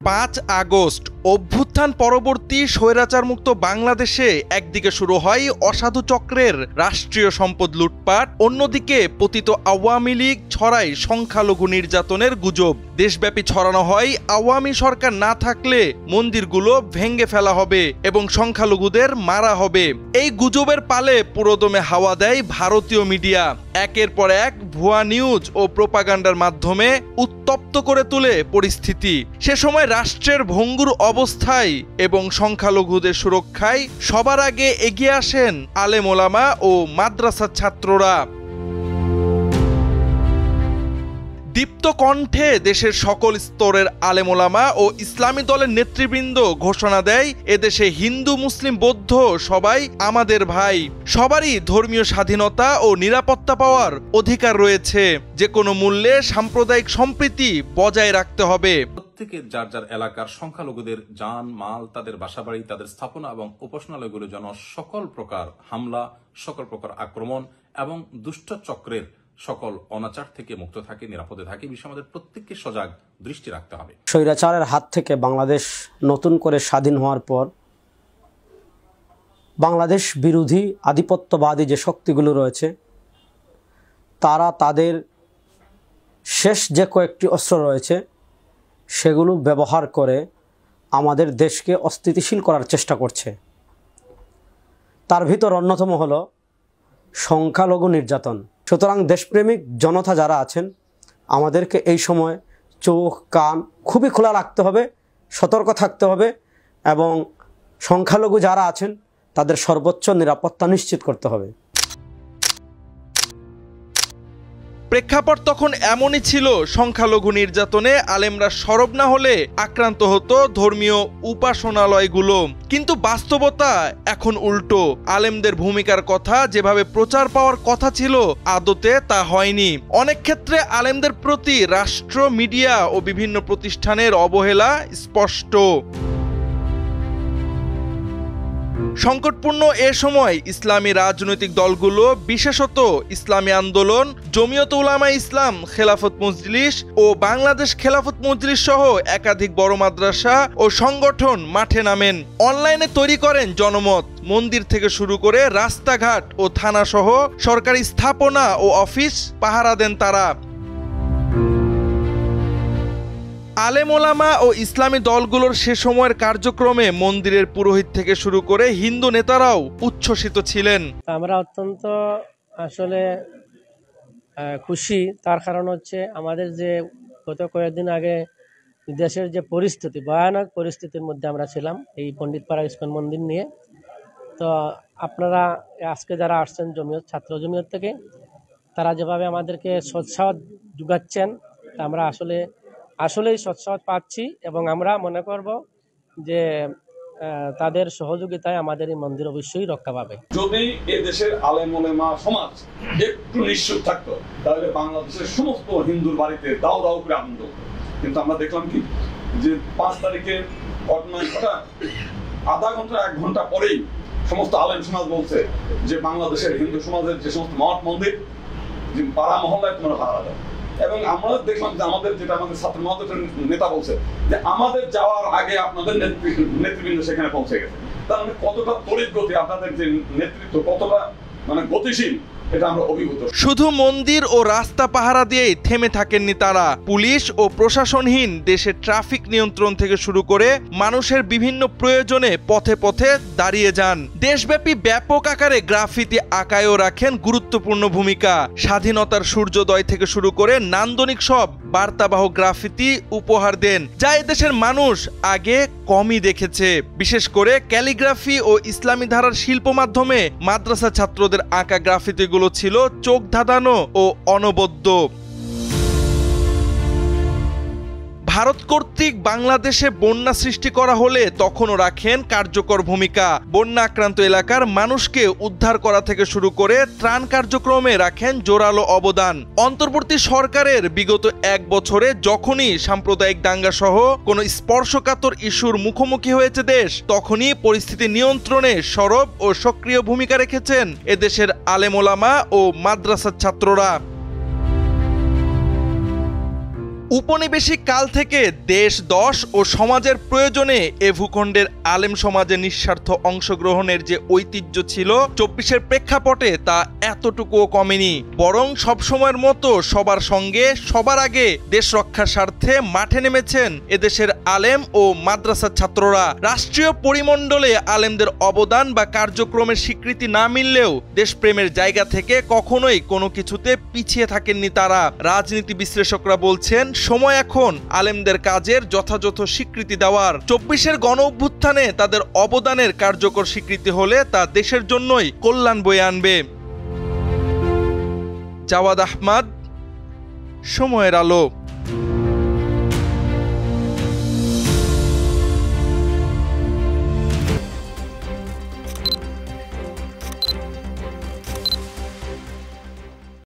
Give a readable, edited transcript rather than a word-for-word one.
5 August অভ্যুত্থান পরবর্তী স্বৈরাচারমুক্ত বাংলাদেশে একদিকে শুরু হয় অসাধু চক্রের রাষ্ট্রীয় সম্পদ লুটপাট, অন্যদিকে পতিত আওয়ামী লীগ ছড়ায় সংখ্যালঘু নির্যাতনের গুজব। দেশব্যাপী ছড়ানো হয় আওয়ামী সরকার না থাকলে মন্দিরগুলো ভেঙে ফেলা হবে এবং সংখ্যালঘুদের মারা হবে। এই গুজবের পালে পুরোদমে হাওয়া দেয় ভারতীয় মিডিয়া। একের পর এক ভুয়া নিউজ ও প্রোপাগান্ডার মাধ্যমে উত্তপ্ত করে তোলে পরিস্থিতি। সে সময় রাষ্ট্রের ভঙ্গুর অবস্থায় এবং সংখ্যালঘুদের সুরক্ষায় সবার আগে এগিয়ে আসেন আলেম ওলামা ও মাদ্রাসার ছাত্ররা। দীপ্ত কণ্ঠে দেশের সকল স্তরের আলেম ওলামা ও ইসলামী দলের নেতৃবৃন্দ ঘোষণা দেয়, এদেশে হিন্দু মুসলিম বৌদ্ধ সবাই আমাদের ভাই, সবারই ধর্মীয় স্বাধীনতা ও নিরাপত্তা পাওয়ার অধিকার রয়েছে, যে কোনো মূল্যে সাম্প্রদায়িক সম্প্রীতি বজায় রাখতে হবে। প্রত্যেকের যার যার এলাকার সংখ্যালঘুদের জান মাল, তাদের বাসাবাড়ি, তাদের স্থাপনা এবং উপাসনালয়গুলো যেন সকল প্রকার হামলা, সকল প্রকার আক্রমণ এবং দুষ্ট চক্রের সকল অনাচার থেকে মুক্ত থাকে, নিরাপদে থাকে, বিষয়ে আমাদের প্রত্যেককে সজাগ দৃষ্টি রাখতে হবে। স্বৈরাচারের হাত থেকে বাংলাদেশ নতুন করে স্বাধীন হওয়ার পর বাংলাদেশ বিরোধী আধিপত্যবাদী যে শক্তিগুলো রয়েছে তারা তাদের শেষ যে কয়েকটি অস্ত্র রয়েছে সেগুলো ব্যবহার করে আমাদের দেশকে অস্থিতিশীল করার চেষ্টা করছে। তার ভিতর অন্যতম হলো সংখ্যালঘু নির্যাতন। সুতরাং দেশপ্রেমিক জনতা যারা আছেন আমাদেরকে এই সময় চোখ কান খুবই খোলা রাখতে হবে, সতর্ক থাকতে হবে এবং সংখ্যালঘু যারা আছেন তাদের সর্বোচ্চ নিরাপত্তা নিশ্চিত করতে হবে। প্রেক্ষাপট তখন এমনই ছিল, সংখ্যালঘু নির্যাতনে আলেমরা সরব না হলে আক্রান্ত হতো ধর্মীয় উপাসনালয়গুলো। কিন্তু বাস্তবতা এখন উল্টো। আলেমদের ভূমিকার কথা যেভাবে প্রচার পাওয়ার কথা ছিল আদতে তা হয়নি। অনেক ক্ষেত্রে আলেমদের প্রতি রাষ্ট্র, মিডিয়া ও বিভিন্ন প্রতিষ্ঠানের অবহেলা স্পষ্ট। সংকটপূর্ণ এ সময় ইসলামী রাজনৈতিক দলগুলো, বিশেষত ইসলামী আন্দোলন, জমিয়ত উলামা ইসলাম, খেলাফত মজলিস ও বাংলাদেশ খেলাফত মজলিস সহ একাধিক বড় মাদ্রাসা ও সংগঠন মাঠে নামেন। অনলাইনে তৈরি করেন জনমত। মন্দির থেকে শুরু করে রাস্তাঘাট ও থানা সহ সরকারি স্থাপনা ও অফিস পাহারা দেন তারা। আলেম ওলামা ও ইসলামী দলগুলোর সে সময়ের কার্যক্রমে মন্দিরের পুরোহিত থেকে শুরু করে হিন্দু নেতারাও উচ্ছ্বসিত ছিলেন। আমরা অত্যন্ত আসলে খুশি। তার কারণ হচ্ছে আমাদের যে গত কয়েকদিন আগে দেশের যে পরিস্থিতি, ভয়ানক পরিস্থিতির মধ্যে আমরা ছিলাম এই পণ্ডিতপাড়া ইস্কন মন্দির নিয়ে। তো আপনারা আজকে যারা আসছেন জমিয়ত, ছাত্র জমিয়ত থেকে, তারা যেভাবে আমাদেরকে সৎসাহ যোগাচ্ছেন আমরা আসলেই সৎসাহ পাচ্ছি এবং আমরা মনে করব যে তাদের সহযোগিতায় আমাদের এই মন্দির অবশ্যই রক্ষা পাবে। যদি এ দেশের আলেম ওলামা সমাজ একটু নিশ্চুপ থাকতো তাহলে বাংলাদেশের সমস্ত হিন্দুর বাড়িতে দাও দাও করে আনন্দ। কিন্তু আমরা দেখলাম কি যে 5 তারিখে ঘটনা আধা ঘন্টা 1 ঘন্টা পরেই সমস্ত আলেম সমাজ বলছে যে বাংলাদেশের হিন্দু সমাজের যে সমস্ত মঠ মন্দির যে পাড়া মহল্লায় তোমরা পাহারা দাও। এবং আমরা দেখলাম যে আমাদের ছাত্র মহাদেশের নেতা বলছে যে আমাদের যাওয়ার আগে আপনাদের নেতৃবৃন্দ সেখানে পৌঁছে গেছে। তার মানে কতটা তড়িৎ গতি, আপনাদের যে নেতৃত্ব কতটা গতিশীল, এটা আমরা অভিভূত। শুধু মন্দির ও রাস্তা পাহারা দিয়েই থেমে থাকেননি তারা। পুলিশ ও প্রশাসনহীন দেশে ট্রাফিক নিয়ন্ত্রণ থেকে শুরু করে মানুষের বিভিন্ন প্রয়োজনে পথে পথে দাঁড়িয়ে যান। দেশব্যাপী ব্যাপক আকারে গ্রাফিতি আঁকায়ও রাখেন গুরুত্বপূর্ণ ভূমিকা। স্বাধীনতার সূর্যোদয় থেকে শুরু করে নান্দনিক সব বার্তাবাহক গ্রাফিতি উপহার দেন, যা এদেশের মানুষ আগে কমই দেখেছে। বিশেষ করে ক্যালিগ্রাফি ও ইসলামী ধারার শিল্প মাধ্যমে মাদ্রাসা ছাত্রদের আঁকা গ্রাফিতিগুলো ছিল চোখ ধাঁধানো ও অনবদ্য। ভারত কর্তৃক বাংলাদেশে বন্যা সৃষ্টি করা হলে তখনও রাখেন কার্যকর ভূমিকা। বন্যা আক্রান্ত এলাকার মানুষকে উদ্ধার করা থেকে শুরু করে ত্রাণ কার্যক্রমে রাখেন জোরালো অবদান। অন্তর্বর্তী সরকারের বিগত 1 বছরে যখনই সাম্প্রদায়িক দাঙ্গা সহ কোনো স্পর্শকাতর ইস্যুর মুখোমুখি হয়েছে দেশ, তখনই পরিস্থিতি নিয়ন্ত্রণে সরব ও সক্রিয় ভূমিকা রেখেছেন এদেশের আলেম ওলামা ও মাদ্রাসার ছাত্ররা। উপনিবেশিক কাল থেকে দেশ দশ ও সমাজের প্রয়োজনে এ ভূখণ্ডের আলেম সমাজে নিঃস্বার্থ অংশগ্রহণের যে ঐতিহ্য ছিল ২৪-এর প্রেক্ষাপটে তা এতটুকুও কমেনি, বরং সবসময়ের মতো সবার সঙ্গে সবার আগে দেশ রক্ষার স্বার্থে মাঠে নেমেছেন এদেশের আলেম ও মাদ্রাসার ছাত্ররা। রাষ্ট্রীয় পরিমণ্ডলে আলেমদের অবদান বা কার্যক্রমের স্বীকৃতি না মিললেও দেশপ্রেমের জায়গা থেকে কখনোই কোনো কিছুতে পিছিয়ে থাকেননি তারা। রাজনীতি বিশ্লেষকরা বলছেন সময় এখন আলেমদের কাজের যথাযথ স্বীকৃতি দেওয়ার। ২৪-এর গণ অভ্যুত্থানে তাদের অবদানের কার্যকর স্বীকৃতি হলে তা দেশের জন্যই কল্যাণ বয়ে আনবে। জাওয়াদ আহমদ, সময়ের আলো।